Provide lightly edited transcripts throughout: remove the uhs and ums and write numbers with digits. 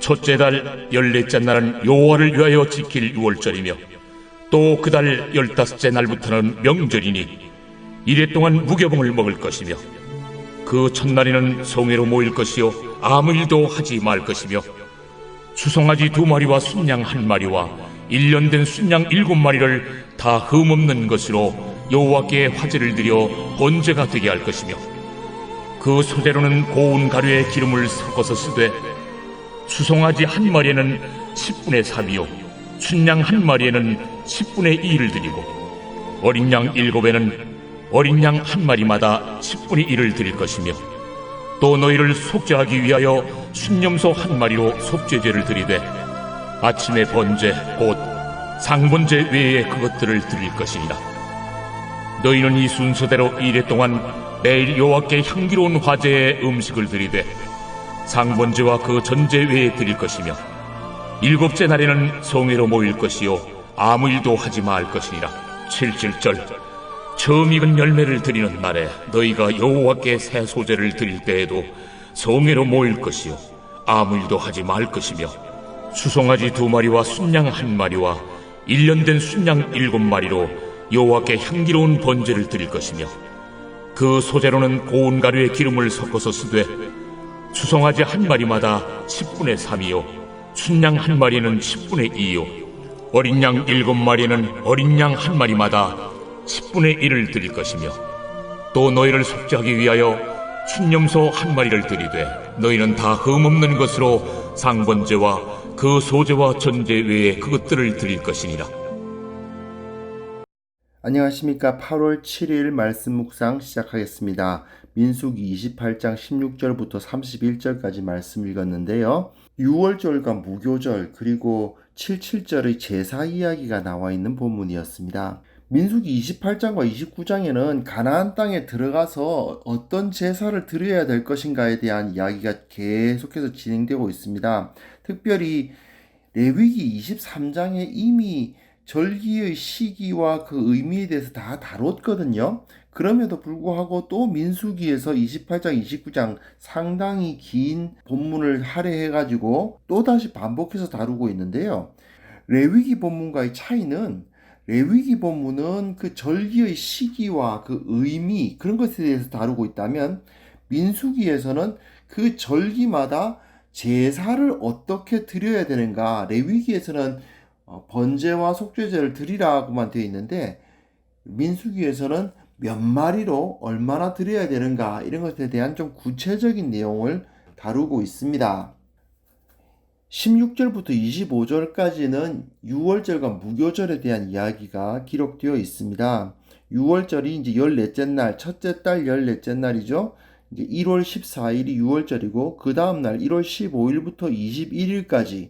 첫째 달 14째 날은 여호와를 위하여 지킬 유월절이며 또 그 달 15째 날부터는 명절이니 이래 동안 무교봉을 먹을 것이며 그 첫날에는 성회로 모일 것이요 아무 일도 하지 말 것이며 수송아지 2마리와 순양 1마리와 1년 된 순양 7마리를 다 흠없는 것으로 여호와께 화제를 드려 번제가 되게 할 것이며 그 소재로는 고운 가루에 기름을 섞어서 쓰되 수송아지 1마리에는 10분의 3이요 순양 1마리에는 10분의 2를 드리고 어린 양 7에는 어린 양 1마리마다 10분의 1을 드릴 것이며 또 너희를 속죄하기 위하여 순염소 1마리로 속죄제를 드리되 아침의 번제 곧 상번제 외에 그것들을 드릴 것이니라. 너희는 이 순서대로 이래 동안 매일 여호와께 향기로운 화제의 음식을 드리되 상번제와 그 전제 외에 드릴 것이며 7째 날에는 성회로 모일 것이요 아무 일도 하지 말 것이니라. 7.7절 처음 익은 열매를 드리는 날에 너희가 여호와께 새 소제를 드릴 때에도 성회로 모일 것이요 아무 일도 하지 말 것이며 수송아지 2마리와 순양 1마리와 1년 된 순양 7마리로 여호와께 향기로운 번제를 드릴 것이며 그 소재로는 고운 가루에 기름을 섞어서 쓰되 수송아지 1마리마다 10분의 3이요 순양 1마리는 10분의 2요 어린 양 7마리는 어린 양 1마리마다 10분의 1을 드릴 것이며 또 너희를 속죄하기 위하여 순염소 1마리를 드리되 너희는 다 흠없는 것으로 상번제와 그 소제와 전제 외에 그것들을 드릴 것이니라. 안녕하십니까. 8월 7일 말씀 묵상 시작하겠습니다. 민수기 28장 16절부터 31절까지 말씀 읽었는데요. 6월절과 무교절 그리고 77절의 제사 이야기가 나와 있는 본문이었습니다. 민수기 28장과 29장에는 가나안 땅에 들어가서 어떤 제사를 드려야 될 것인가에 대한 이야기가 계속해서 진행되고 있습니다. 특별히 레위기 23장에 이미 절기의 시기와 그 의미에 대해서 다 다뤘거든요. 그럼에도 불구하고 또 민수기에서 28장, 29장 상당히 긴 본문을 할애해가지고 또다시 반복해서 다루고 있는데요. 레위기 본문과의 차이는 레위기 본문은 그 절기의 시기와 그 의미 그런 것에 대해서 다루고 있다면 민수기에서는 그 절기마다 제사를 어떻게 드려야 되는가 레위기에서는 번제와 속죄제를 드리라고만 되어 있는데 민수기에서는 몇 마리로 얼마나 드려야 되는가 이런 것에 대한 좀 구체적인 내용을 다루고 있습니다. 16절부터 25절까지는 유월절과 무교절에 대한 이야기가 기록되어 있습니다. 유월절이 이제 14째 날, 첫째 달 14째 날이죠. 이제 1월 14일이 유월절이고 그 다음 날 1월 15일부터 21일까지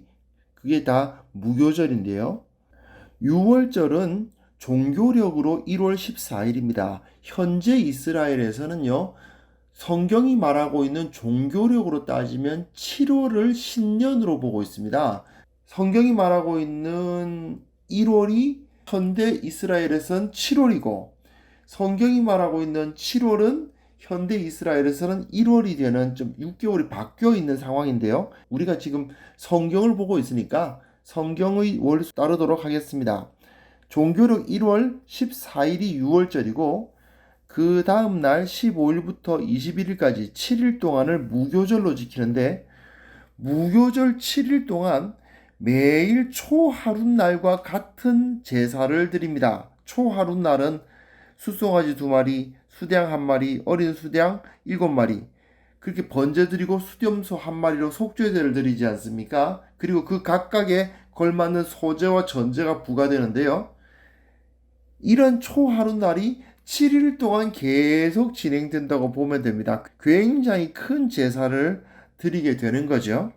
그게 다 무교절인데요. 유월절은 종교력으로 1월 14일입니다. 현재 이스라엘에서는요. 성경이 말하고 있는 종교력으로 따지면 7월을 신년으로 보고 있습니다. 성경이 말하고 있는 1월이 현대 이스라엘에서는 7월이고 성경이 말하고 있는 7월은 현대 이스라엘에서는 1월이 되는 좀 6개월이 바뀌어 있는 상황인데요. 우리가 지금 성경을 보고 있으니까 성경의 월수 따르도록 하겠습니다. 종교력 1월 14일이 6월절이고 그 다음 날 15일부터 21일까지 7일 동안을 무교절로 지키는데 무교절 7일 동안 매일 초하룻날과 같은 제사를 드립니다. 초하룻날은 숫송아지 2마리, 수양 1마리, 어린 수양 7마리 그렇게 번제 드리고 수염소 1마리로 속죄제를 드리지 않습니까? 그리고 그 각각에 걸맞는 소제와 전제가 부과되는데요. 이런 초하룻날이 7일 동안 계속 진행된다고 보면 됩니다. 굉장히 큰 제사를 드리게 되는 거죠.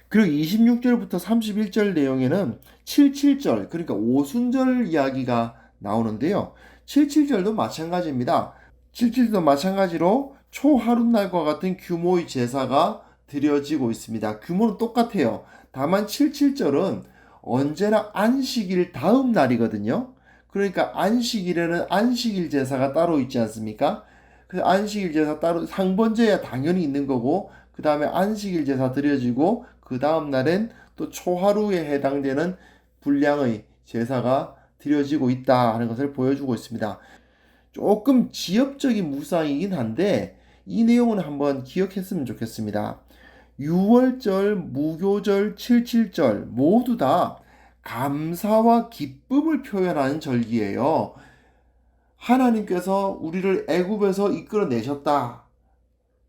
그리고 26절부터 31절 내용에는 77절 그러니까 오순절 이야기가 나오는데요. 77절도 마찬가지입니다. 77절도 마찬가지로 초하룻날과 같은 규모의 제사가 드려지고 있습니다. 규모는 똑같아요. 다만 77절은 언제나 안식일 다음 날이거든요. 그러니까 안식일에는 안식일 제사가 따로 있지 않습니까? 그 안식일 제사 따로 상번제야 당연히 있는 거고 그 다음에 안식일 제사 드려지고 그 다음 날엔 또 초하루에 해당되는 분량의 제사가 드려지고 있다 하는 것을 보여주고 있습니다. 조금 지엽적인 묵상이긴 한데 이 내용은 한번 기억했으면 좋겠습니다. 6월절, 무교절, 77절 모두 다 감사와 기쁨을 표현하는 절기예요. 하나님께서 우리를 애굽에서 이끌어내셨다.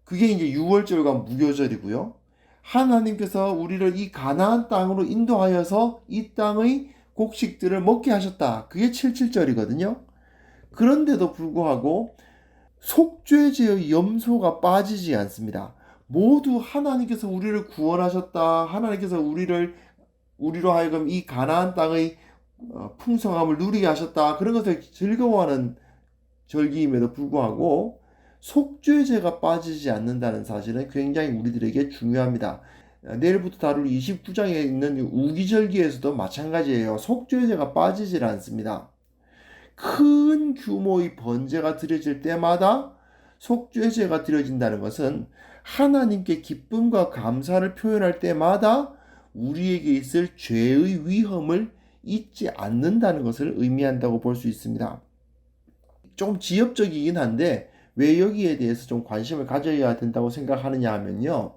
그게 이제 6월절과 무교절이고요. 하나님께서 우리를 이 가나안 땅으로 인도하여서 이 땅의 곡식들을 먹게 하셨다. 그게 77절이거든요. 그런데도 불구하고 속죄제의 염소가 빠지지 않습니다. 모두 하나님께서 우리를 구원하셨다. 하나님께서 우리로 하여금 이 가나안 땅의 풍성함을 누리게 하셨다. 그런 것을 즐거워하는 절기임에도 불구하고 속죄제가 빠지지 않는다는 사실은 굉장히 우리들에게 중요합니다. 내일부터 다룰 29장에 있는 우기절기에서도 마찬가지예요. 속죄제가 빠지질 않습니다. 큰 규모의 번제가 드려질 때마다 속죄제가 드려진다는 것은 하나님께 기쁨과 감사를 표현할 때마다 우리에게 있을 죄의 위험을 잊지 않는다는 것을 의미한다고 볼 수 있습니다. 좀 지엽적이긴 한데 왜 여기에 대해서 좀 관심을 가져야 된다고 생각하느냐 하면요.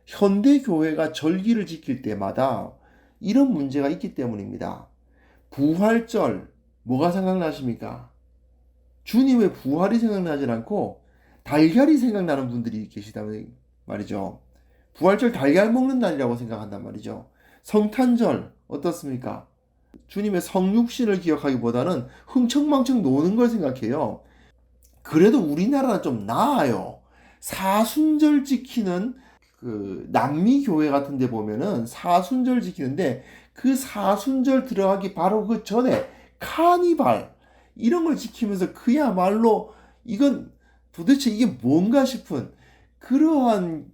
현대 교회가 절기를 지킬 때마다 이런 문제가 있기 때문입니다. 부활절 뭐가 생각나십니까? 주님의 부활이 생각나지 않고 달걀이 생각나는 분들이 계시다면 말이죠. 부활절 달걀 먹는 날이라고 생각한단 말이죠. 성탄절 어떻습니까? 주님의 성육신을 기억하기보다는 흥청망청 노는 걸 생각해요. 그래도 우리나라는 좀 나아요. 사순절 지키는 그 남미 교회 같은 데 보면은 사순절 지키는데 그 사순절 들어가기 바로 그 전에 카니발 이런 걸 지키면서 그야말로 이건 도대체 이게 뭔가 싶은 그러한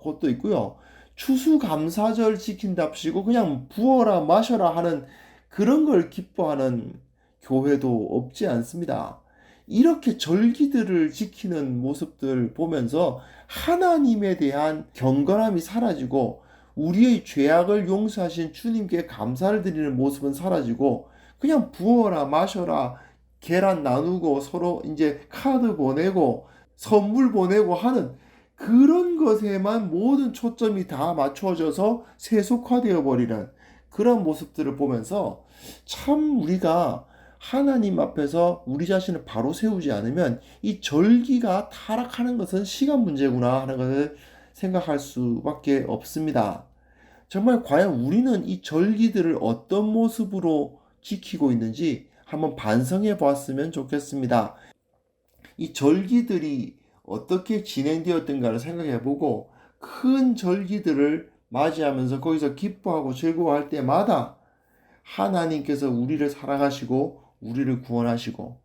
곳도 있고요. 추수감사절 지킨답시고 그냥 부어라 마셔라 하는 그런 걸 기뻐하는 교회도 없지 않습니다. 이렇게 절기들을 지키는 모습들 보면서 하나님에 대한 경건함이 사라지고 우리의 죄악을 용서하신 주님께 감사를 드리는 모습은 사라지고 그냥 부어라 마셔라 계란 나누고 서로 이제 카드 보내고 선물 보내고 하는 그런 것에만 모든 초점이 다 맞춰져서 세속화되어 버리는 그런 모습들을 보면서 참 우리가 하나님 앞에서 우리 자신을 바로 세우지 않으면 이 절기가 타락하는 것은 시간 문제구나 하는 것을 생각할 수밖에 없습니다. 정말 과연 우리는 이 절기들을 어떤 모습으로 지키고 있는지 한번 반성해 보았으면 좋겠습니다. 이 절기들이 어떻게 진행되었던가를 생각해 보고 큰 절기들을 맞이하면서 거기서 기뻐하고 즐거워할 때마다 하나님께서 우리를 사랑하시고 우리를 구원하시고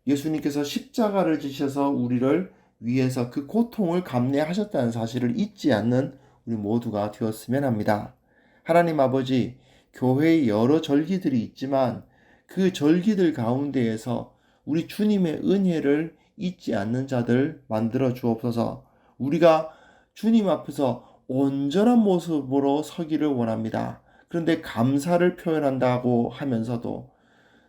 예수님께서 십자가를 지셔서 우리를 위해서 그 고통을 감내하셨다는 사실을 잊지 않는 우리 모두가 되었으면 합니다. 하나님 아버지, 교회의 여러 절기들이 있지만 그 절기들 가운데에서 우리 주님의 은혜를 잊지 않는 자들 만들어 주옵소서. 우리가 주님 앞에서 온전한 모습으로 서기를 원합니다. 그런데 감사를 표현한다고 하면서도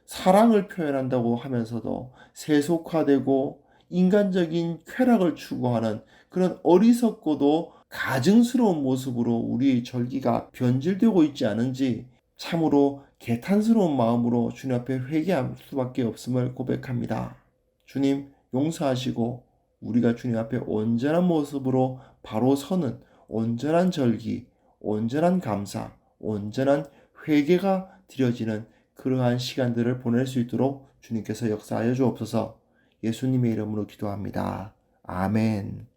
사랑을 표현한다고 하면서도 세속화되고 인간적인 쾌락을 추구하는 그런 어리석고도 가증스러운 모습으로 우리의 절기가 변질되고 있지 않은지 참으로 개탄스러운 마음으로 주님 앞에 회개할 수밖에 없음을 고백합니다. 주님 용서하시고 우리가 주님 앞에 온전한 모습으로 바로 서는 온전한 절기, 온전한 감사, 온전한 회개가 드려지는 그러한 시간들을 보낼 수 있도록 주님께서 역사하여 주옵소서. 예수님의 이름으로 기도합니다. 아멘.